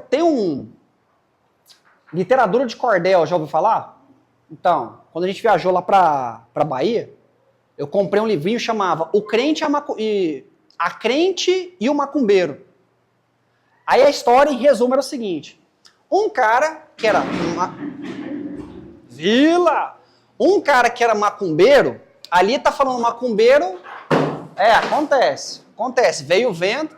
Tem literatura de cordel, já ouviu falar? Então, quando a gente viajou lá para Bahia, eu comprei um livrinho que chamava A Crente e o Macumbeiro. Aí a história, em resumo, era o seguinte. Um cara que era macumbeiro, ali tá falando macumbeiro, acontece, veio o vento.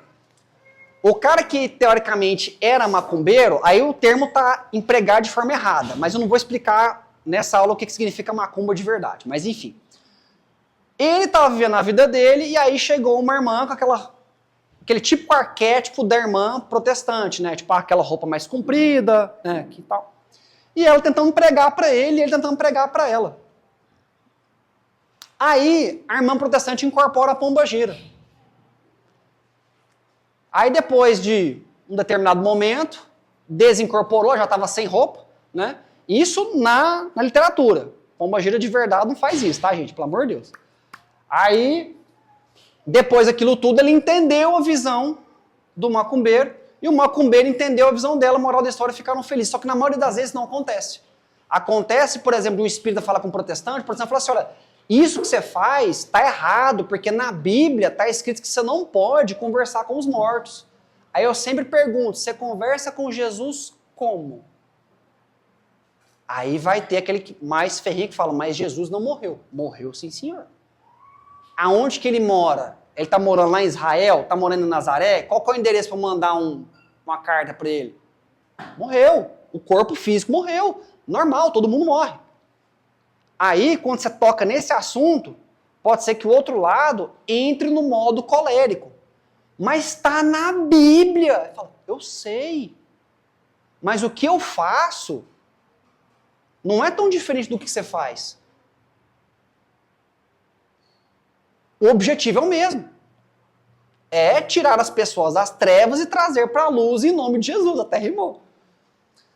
O cara que, teoricamente, era macumbeiro, aí o termo tá empregado de forma errada, mas eu não vou explicar nessa aula o que significa macumba de verdade, mas enfim. Ele tava vivendo a vida dele e aí chegou uma irmã com aquele típico arquétipo da irmã protestante, né? Tipo aquela roupa mais comprida, né? Que tal. E ela tentando pregar para ele e ele tentando pregar para ela. Aí a irmã protestante incorpora a pombagira. Aí depois de um determinado momento, desincorporou, já estava sem roupa, né? Isso na literatura. Pombagira de verdade não faz isso, tá, gente? Pelo amor de Deus. Aí, depois daquilo tudo, ele entendeu a visão do macumbeiro e o macumbeiro entendeu a visão dela, a moral da história, ficaram felizes. Só que na maioria das vezes não acontece. Acontece, por exemplo, um espírita falar com um protestante, por exemplo, fala assim, olha, isso que você faz está errado, porque na Bíblia está escrito que você não pode conversar com os mortos. Aí eu sempre pergunto, você conversa com Jesus como? Aí vai ter aquele mais ferrinho que fala, mas Jesus não morreu. Morreu sim, senhor. Aonde que ele mora? Ele está morando lá em Israel? Está morando em Nazaré? Qual que é o endereço para mandar uma carta para ele? Morreu. O corpo físico morreu. Normal, todo mundo morre. Aí, quando você toca nesse assunto, pode ser que o outro lado entre no modo colérico. Mas está na Bíblia. Fala, eu sei. Mas o que eu faço não é tão diferente do que você faz. O objetivo é o mesmo. É tirar as pessoas das trevas e trazer para a luz em nome de Jesus. Até rimou.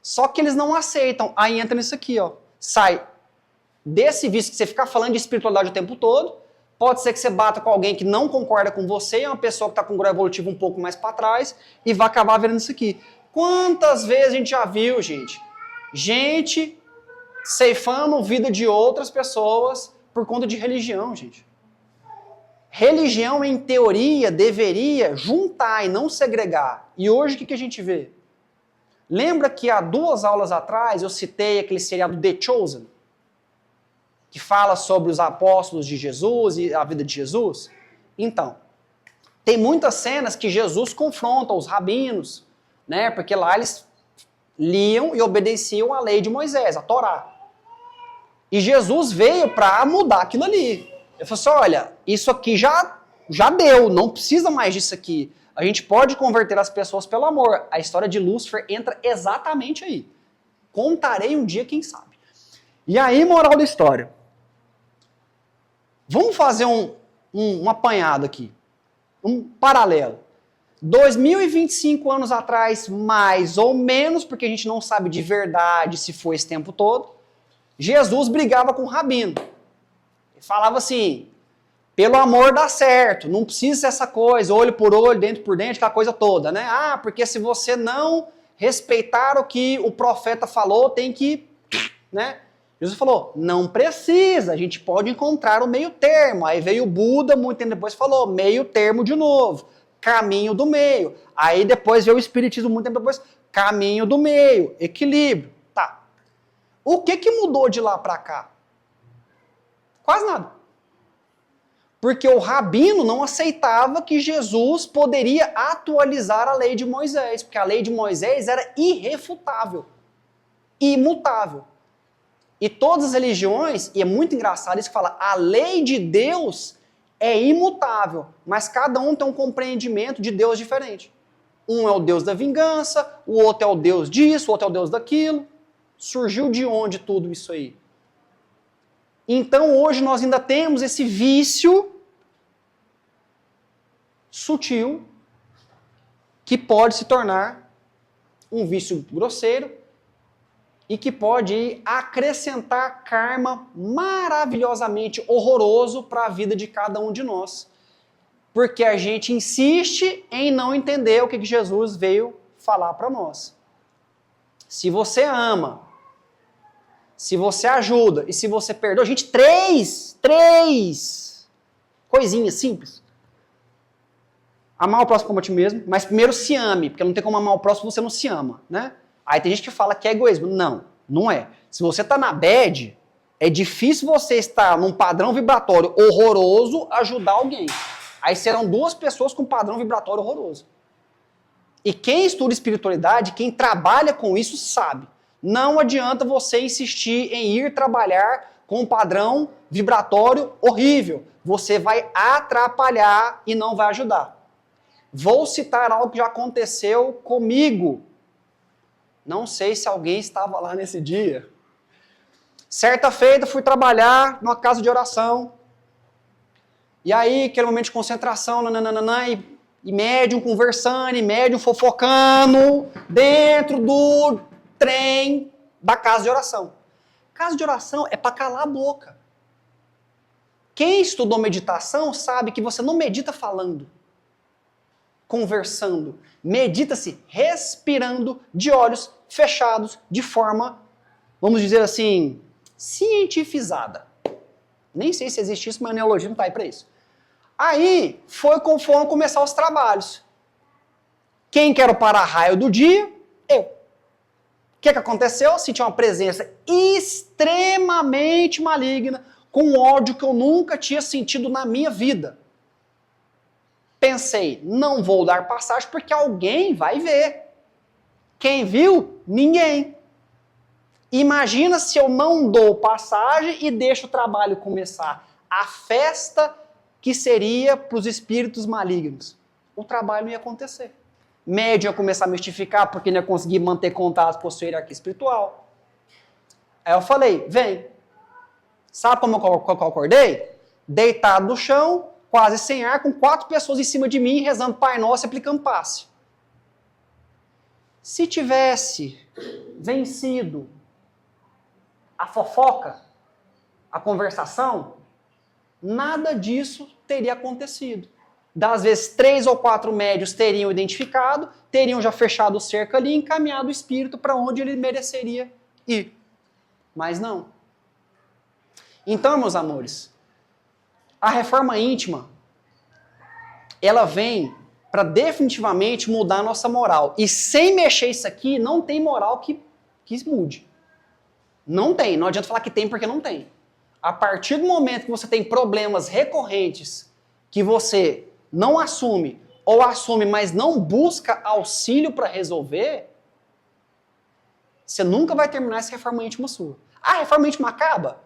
Só que eles não aceitam. Aí entra nisso aqui, ó. Sai desse vício que você fica falando de espiritualidade o tempo todo. Pode ser que você bata com alguém que não concorda com você, é uma pessoa que está com um grau evolutivo um pouco mais para trás e vai acabar vendo isso aqui. Quantas vezes a gente já viu, gente? Gente ceifando vida de outras pessoas por conta de religião, gente. Religião, em teoria, deveria juntar e não segregar. E hoje o que a gente vê? Lembra que há 2 aulas atrás eu citei aquele seriado The Chosen? Que fala sobre os apóstolos de Jesus e a vida de Jesus? Então, tem muitas cenas que Jesus confronta os rabinos, né? Porque lá eles liam e obedeciam a lei de Moisés, a Torá. E Jesus veio para mudar aquilo ali. Ele falou assim, olha, isso aqui já deu, não precisa mais disso aqui. A gente pode converter as pessoas pelo amor. A história de Lúcifer entra exatamente aí. Contarei um dia, quem sabe. E aí, moral da história. Vamos fazer um apanhado aqui. Um paralelo. 2025 anos atrás, mais ou menos, porque a gente não sabe de verdade se foi esse tempo todo, Jesus brigava com o rabino. Ele falava assim, pelo amor dá certo, não precisa ser essa coisa, olho por olho, dente por dente, aquela coisa toda, né? Ah, porque se você não respeitar o que o profeta falou, tem que, né? Jesus falou, não precisa, a gente pode encontrar o meio termo. Aí veio o Buda, muito tempo depois, falou, meio termo de novo. caminho do meio. Aí depois veio o espiritismo muito tempo depois, caminho do meio, equilíbrio. Tá. O que mudou de lá para cá? Quase nada. Porque o rabino não aceitava que Jesus poderia atualizar a lei de Moisés, porque a lei de Moisés era irrefutável, imutável. E todas as religiões, e é muito engraçado isso que fala, a lei de Deus é imutável, mas cada um tem um compreendimento de Deus diferente. Um é o Deus da vingança, o outro é o Deus disso, o outro é o Deus daquilo. Surgiu de onde tudo isso aí? Então hoje nós ainda temos esse vício sutil que pode se tornar um vício grosseiro e que pode acrescentar karma maravilhosamente horroroso para a vida de cada um de nós. Porque a gente insiste em não entender o que Jesus veio falar para nós. Se você ama, se você ajuda e se você perdoa, gente, três coisinhas simples. Amar o próximo como a ti mesmo, mas primeiro se ame, porque não tem como amar o próximo se você não se ama, né? Aí tem gente que fala que é egoísmo. Não, não é. Se você está na bad, é difícil você estar num padrão vibratório horroroso ajudar alguém. Aí serão duas pessoas com padrão vibratório horroroso. E quem estuda espiritualidade, quem trabalha com isso, sabe. Não adianta você insistir em ir trabalhar com um padrão vibratório horrível. Você vai atrapalhar e não vai ajudar. Vou citar algo que já aconteceu comigo. Não sei se alguém estava lá nesse dia. Certa feita, fui trabalhar numa casa de oração. E aí, aquele momento de concentração, e médium conversando, e médium fofocando, dentro do trem da casa de oração. Casa de oração é para calar a boca. Quem estudou meditação sabe que você não medita falando, conversando. Medita-se respirando de olhos fechados, de forma, vamos dizer assim, cientificada. Nem sei se existe isso, mas a neologia não está aí para isso. Aí, foram começar os trabalhos. Quem que era o para-raio do dia? Eu. O que aconteceu? Senti uma presença extremamente maligna, com um ódio que eu nunca tinha sentido na minha vida. Pensei, não vou dar passagem porque alguém vai ver. Quem viu? Ninguém. Imagina se eu não dou passagem e deixo o trabalho começar. A festa que seria para os espíritos malignos. O trabalho não ia acontecer. Médium ia começar a mistificar porque não ia conseguir manter contato com a sua hierarquia espiritual. Aí eu falei, vem. Sabe como eu acordei? Deitado no chão, quase sem ar, com 4 pessoas em cima de mim, rezando Pai Nosso e aplicando passe. Se tivesse vencido a fofoca, a conversação, nada disso teria acontecido. Das vezes, 3 ou 4 médios teriam identificado, teriam já fechado o cerco ali e encaminhado o espírito para onde ele mereceria ir. Mas não. Então, meus amores, a reforma íntima, ela vem para definitivamente mudar a nossa moral. E sem mexer isso aqui, não tem moral que mude. Não tem. Não adianta falar que tem porque não tem. A partir do momento que você tem problemas recorrentes que você não assume, ou assume, mas não busca auxílio para resolver, você nunca vai terminar essa reforma íntima sua. Ah, a reforma íntima acaba?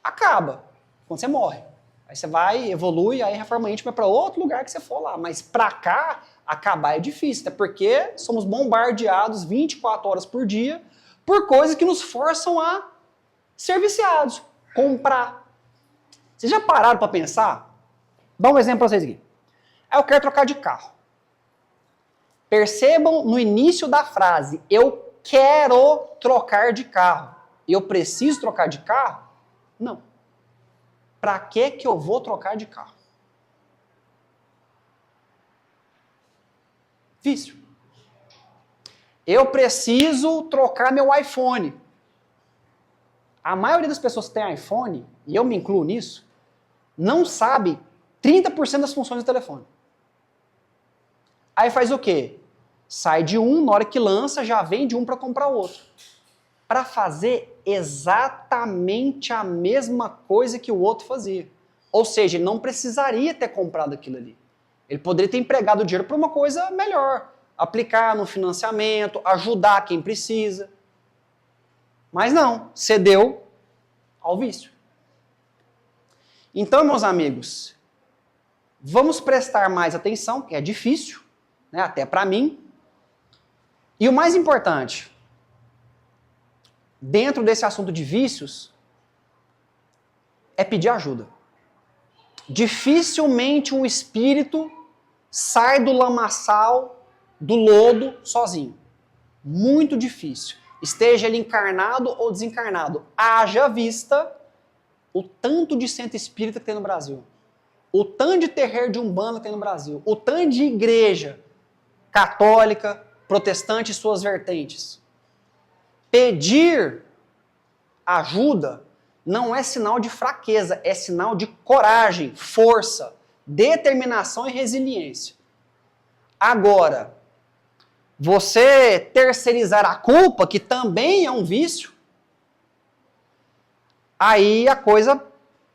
Acaba. Quando você morre. Aí você vai, evolui, aí a reforma íntima é para outro lugar que você for lá. Mas para cá, acabar é difícil, até porque somos bombardeados 24 horas por dia por coisas que nos forçam a ser viciados, comprar. Vocês já pararam para pensar? Dá um exemplo para vocês aqui. Eu quero trocar de carro. Percebam no início da frase, eu quero trocar de carro. Eu preciso trocar de carro? Não. Para que eu vou trocar de carro? Vício. Eu preciso trocar meu iPhone. A maioria das pessoas que tem iPhone, e eu me incluo nisso, não sabe 30% das funções do telefone. Aí faz o quê? Sai de um, na hora que lança, já vende um para comprar outro. Para fazer exatamente a mesma coisa que o outro fazia. Ou seja, ele não precisaria ter comprado aquilo ali. Ele poderia ter empregado o dinheiro para uma coisa melhor. Aplicar no financiamento, ajudar quem precisa. Mas não, cedeu ao vício. Então, meus amigos, vamos prestar mais atenção, que é difícil, né, até para mim. E o mais importante, dentro desse assunto de vícios, é pedir ajuda. Dificilmente um espírito sai do lamaçal, do lodo, sozinho. Muito difícil. Esteja ele encarnado ou desencarnado. Haja vista o tanto de centro espírita que tem no Brasil. O tanto de terreiro de Umbanda que tem no Brasil. O tanto de igreja católica, protestante e suas vertentes. Pedir ajuda não é sinal de fraqueza, é sinal de coragem, força, determinação e resiliência. Agora, você terceirizar a culpa, que também é um vício, aí a coisa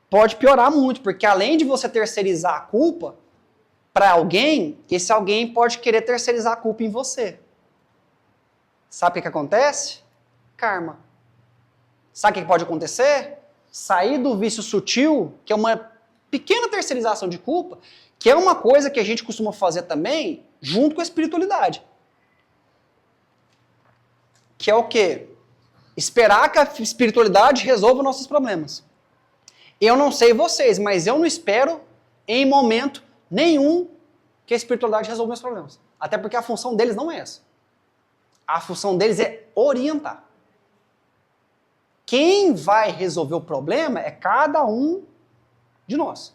pode piorar muito, porque além de você terceirizar a culpa para alguém, esse alguém pode querer terceirizar a culpa em você. Sabe o que acontece? Karma. Sabe o que pode acontecer? Sair do vício sutil, que é uma pequena terceirização de culpa, que é uma coisa que a gente costuma fazer também, junto com a espiritualidade. Que é o quê? Esperar que a espiritualidade resolva nossos problemas. Eu não sei vocês, mas eu não espero em momento nenhum que a espiritualidade resolva meus problemas. Até porque a função deles não é essa. A função deles é orientar. Quem vai resolver o problema é cada um de nós.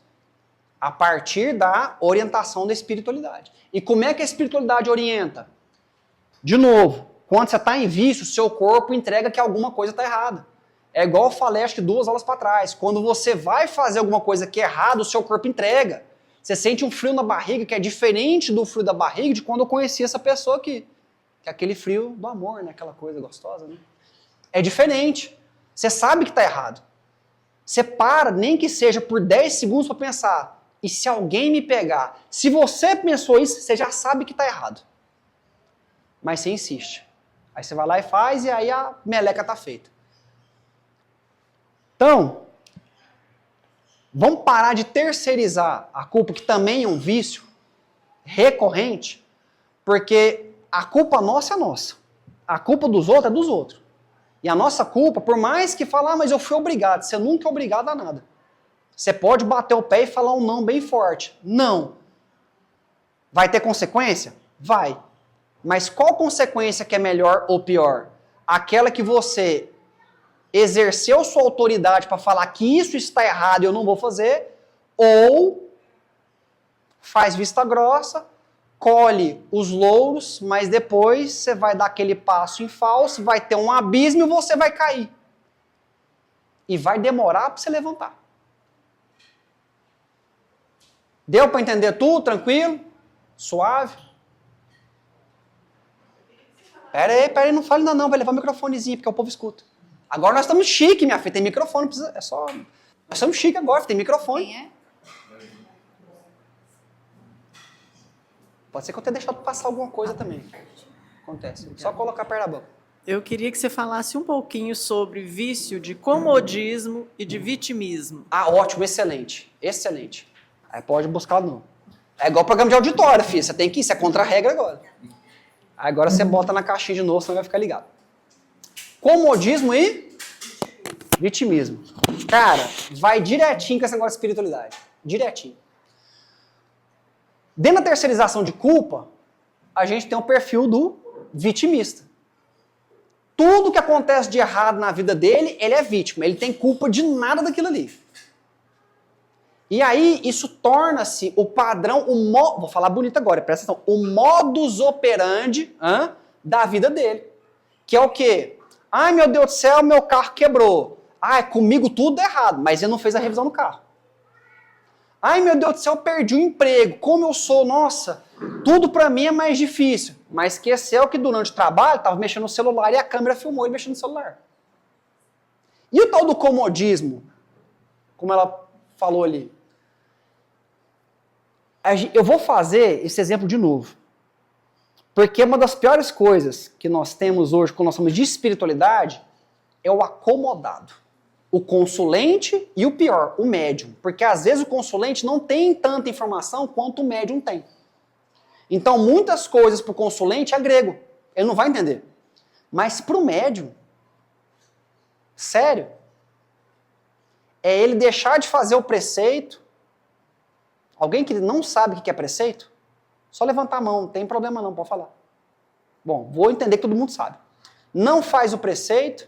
A partir da orientação da espiritualidade. E como é que a espiritualidade orienta? De novo, quando você está em vício, seu corpo entrega que alguma coisa está errada. É igual eu falei, acho que 2 aulas para trás. Quando você vai fazer alguma coisa que é errada, o seu corpo entrega. Você sente um frio na barriga que é diferente do frio da barriga de quando eu conheci essa pessoa aqui. Que é aquele frio do amor, né? Aquela coisa gostosa, né? É diferente. Você sabe que está errado. Você para, nem que seja por 10 segundos para pensar. E se alguém me pegar? Se você pensou isso, você já sabe que está errado. Mas você insiste. Aí você vai lá e faz e aí a meleca está feita. Então, vamos parar de terceirizar a culpa, que também é um vício recorrente, porque a culpa nossa é nossa. A culpa dos outros é dos outros. E a nossa culpa, por mais que falar, mas eu fui obrigado, você nunca é obrigado a nada. Você pode bater o pé e falar um não bem forte. Não. Vai ter consequência? Vai. Mas qual consequência que é melhor ou pior? Aquela que você exerceu sua autoridade para falar que isso está errado e eu não vou fazer, ou faz vista grossa, colhe os louros, mas depois você vai dar aquele passo em falso, vai ter um abismo e você vai cair. E vai demorar para você levantar. Deu para entender tudo? Tranquilo? Suave? Pera aí, não fale ainda não, vai levar o microfonezinho, porque o povo escuta. Agora nós estamos chique, minha filha, tem microfone, precisa, é só... Nós estamos chique agora, tem microfone. Quem é? Pode ser que eu tenha deixado passar alguma coisa também. Acontece. Só colocar perto da boca. Eu queria que você falasse um pouquinho sobre vício de comodismo e de vitimismo. Ah, ótimo, excelente. Excelente. Aí pode buscar não. É igual programa de auditório, filho. Você tem que ir, isso é contra a regra agora. Aí agora você bota na caixinha de novo, senão vai ficar ligado. Comodismo e vitimismo. Cara, vai direitinho com esse negócio de espiritualidade. Direitinho. Dentro da terceirização de culpa, a gente tem um perfil do vitimista. Tudo que acontece de errado na vida dele, ele é vítima. Ele tem culpa de nada daquilo ali. E aí, isso torna-se o padrão, vou falar bonito agora, presta atenção, o modus operandi da vida dele. Que é o quê? Ai, meu Deus do céu, meu carro quebrou. Ai, comigo tudo é errado, mas ele não fez a revisão no carro. Ai, meu Deus do céu, eu perdi o emprego. Como eu sou, nossa, Tudo para mim é mais difícil. Mas esqueceu que durante o trabalho estava mexendo no celular e a câmera filmou ele mexendo no celular. E o tal do comodismo, como ela falou ali? Eu vou fazer esse exemplo de novo. Porque uma das piores coisas que nós temos hoje, quando nós falamos de espiritualidade, é o acomodado. O consulente e o pior, o médium. Porque às vezes o consulente não tem tanta informação quanto o médium tem. Então muitas coisas para o consulente é grego. Ele não vai entender. Mas para o médium, sério, é ele deixar de fazer o preceito. Alguém que não sabe o que é preceito? Só levantar a mão, não tem problema não, pode falar. Bom, vou entender que todo mundo sabe. Não faz o preceito,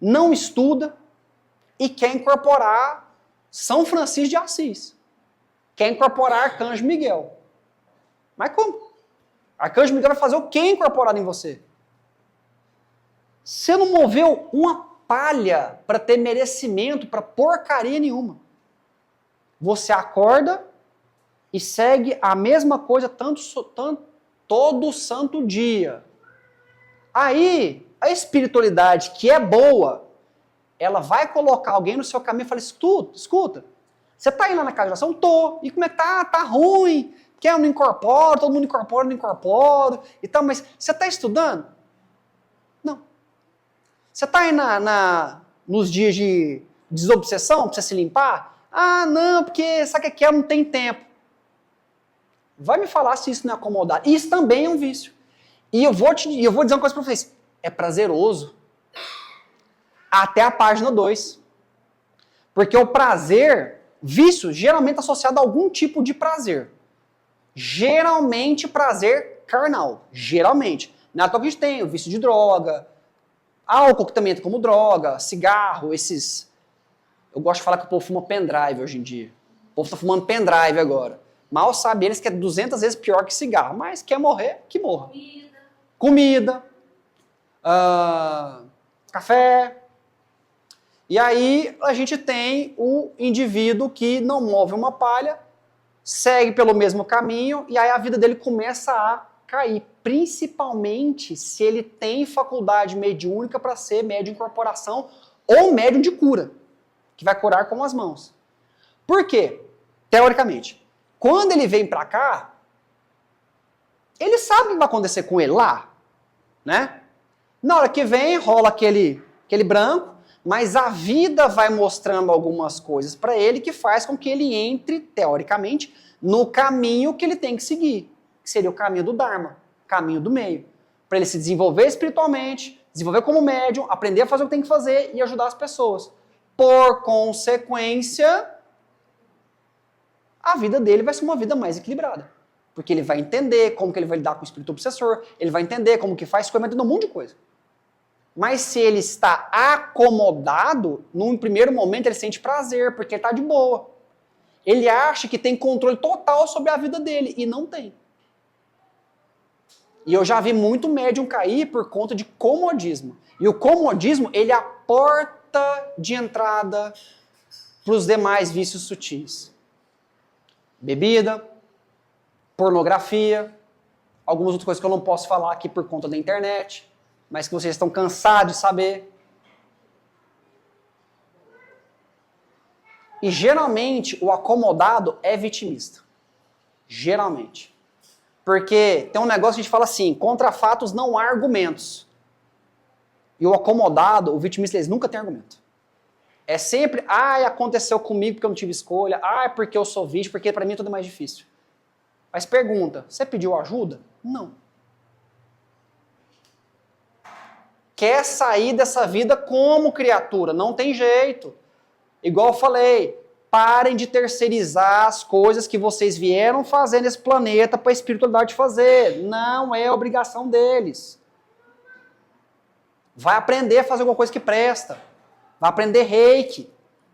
não estuda e quer incorporar São Francisco de Assis. Quer incorporar Arcanjo Miguel. Mas como? Arcanjo Miguel vai fazer o que incorporado em você? Você não moveu uma palha para ter merecimento para porcaria nenhuma. Você acorda e segue a mesma coisa todo santo dia. Aí, a espiritualidade, que é boa, ela vai colocar alguém no seu caminho e fala, escuta, você está indo lá na casa de oração? Tô. E como é que tá? Tá ruim. Porque eu não incorporo, todo mundo incorpora, não incorporo. E tal, mas você está estudando? Não. Você está aí nos dias de desobsessão, para você se limpar? Ah, não, porque sabe o que é? Não tem tempo. Vai me falar se isso não é acomodado. Isso também é um vício. E eu vou dizer uma coisa para vocês. É prazeroso. Até a página 2. Porque o prazer, vício, geralmente associado a algum tipo de prazer. Geralmente prazer carnal. Geralmente. Na toa que a gente tem o vício de droga, álcool que também entra como droga, cigarro, esses... Eu gosto de falar que o povo fuma pendrive hoje em dia. O povo está fumando pendrive agora. Mal sabe eles que é 200 vezes pior que cigarro. Mas quer morrer, que morra. Comida. Café. E aí a gente tem o indivíduo que não move uma palha, segue pelo mesmo caminho e aí a vida dele começa a cair. Principalmente se ele tem faculdade mediúnica para ser médium de incorporação ou médium de cura, que vai curar com as mãos. Por quê? Teoricamente. Quando ele vem para cá, ele sabe o que vai acontecer com ele lá, né? Na hora que vem, rola aquele branco, mas a vida vai mostrando algumas coisas para ele que faz com que ele entre, teoricamente, no caminho que ele tem que seguir, que seria o caminho do Dharma, caminho do meio, para ele se desenvolver espiritualmente, desenvolver como médium, aprender a fazer o que tem que fazer e ajudar as pessoas. Por consequência, a vida dele vai ser uma vida mais equilibrada. Porque ele vai entender como que ele vai lidar com o espírito obsessor, ele vai entender como que faz, vai entender um monte de coisa. Mas se ele está acomodado, num primeiro momento ele sente prazer, porque ele está de boa. Ele acha que tem controle total sobre a vida dele, e não tem. E eu já vi muito médium cair por conta de comodismo. E o comodismo, ele é a porta de entrada para os demais vícios sutis. Bebida, pornografia, algumas outras coisas que eu não posso falar aqui por conta da internet, mas que vocês estão cansados de saber. E geralmente o acomodado é vitimista. Geralmente. Porque tem um negócio que a gente fala assim, contra fatos não há argumentos. E o acomodado, o vitimista, eles nunca tem argumento. É sempre, aconteceu comigo porque eu não tive escolha, porque eu sou vítima, porque para mim tudo é mais difícil. Mas pergunta, você pediu ajuda? Não. Quer sair dessa vida como criatura? Não tem jeito. Igual eu falei, parem de terceirizar as coisas que vocês vieram fazer nesse planeta para a espiritualidade fazer. Não é obrigação deles. Vai aprender a fazer alguma coisa que presta. Vai aprender reiki.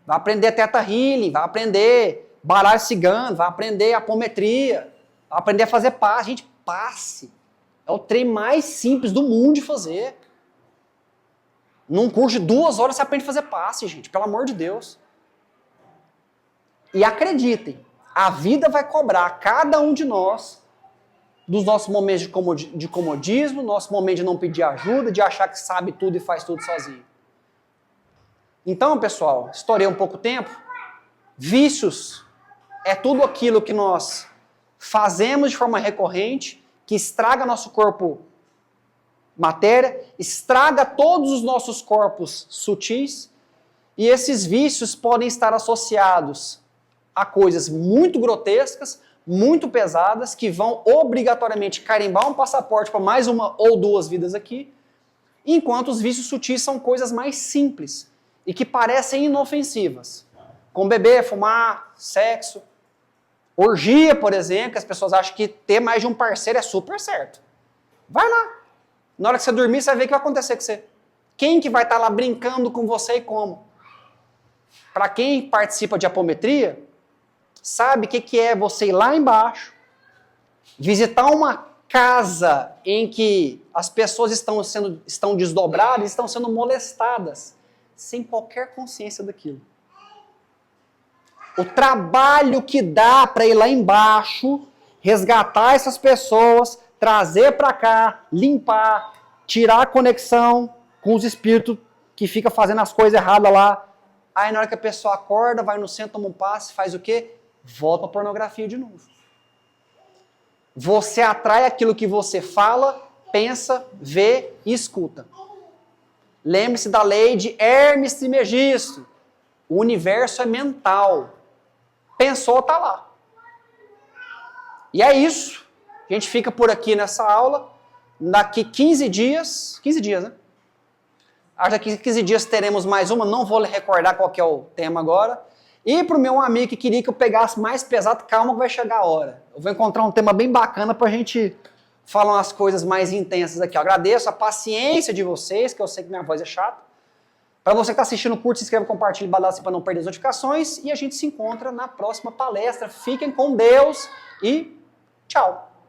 Vai aprender teta healing. Vai aprender baralho cigano. Vai aprender apometria. Vai aprender a fazer passe. Gente, passe. É o trem mais simples do mundo de fazer. Num curso de 2 horas você aprende a fazer passe, gente. Pelo amor de Deus. E acreditem, a vida vai cobrar a cada um de nós dos nossos momentos de comodismo, nosso momento de não pedir ajuda, de achar que sabe tudo e faz tudo sozinho. Então, pessoal, estourei um pouco o tempo. Vícios é tudo aquilo que nós fazemos de forma recorrente, que estraga nosso corpo matéria, estraga todos os nossos corpos sutis, e esses vícios podem estar associados a coisas muito grotescas, muito pesadas, que vão obrigatoriamente carimbar um passaporte para mais uma ou duas vidas aqui, enquanto os vícios sutis são coisas mais simples e que parecem inofensivas, como beber, fumar, sexo, orgia, por exemplo, que as pessoas acham que ter mais de um parceiro é super certo. Vai lá. Na hora que você dormir, você vai ver o que vai acontecer com você. Quem que vai estar lá brincando com você e como? Para quem participa de apometria, sabe o que é você ir lá embaixo, visitar uma casa em que as pessoas estão desdobradas, estão sendo molestadas, sem qualquer consciência daquilo. O trabalho que dá para ir lá embaixo, resgatar essas pessoas, trazer para cá, limpar, tirar a conexão com os espíritos que ficam fazendo as coisas erradas lá. Aí na hora que a pessoa acorda, vai no centro, toma um passe, faz o quê? Volta para a pornografia de novo. Você atrai aquilo que você fala, pensa, vê e escuta. Lembre-se da lei de Hermes Trismegisto. O universo é mental. Pensou, tá lá. E é isso. A gente fica por aqui nessa aula. Daqui 15 dias, né? Daqui 15 dias teremos mais uma, não vou lhe recordar qual que é o tema agora. E para o meu amigo que queria que eu pegasse mais pesado, calma que vai chegar a hora. Eu vou encontrar um tema bem bacana para a gente falar umas coisas mais intensas aqui. Eu agradeço a paciência de vocês, que eu sei que minha voz é chata. Para você que está assistindo, curte, se inscreva, compartilhe, badalasse para não perder as notificações. E a gente se encontra na próxima palestra. Fiquem com Deus e tchau!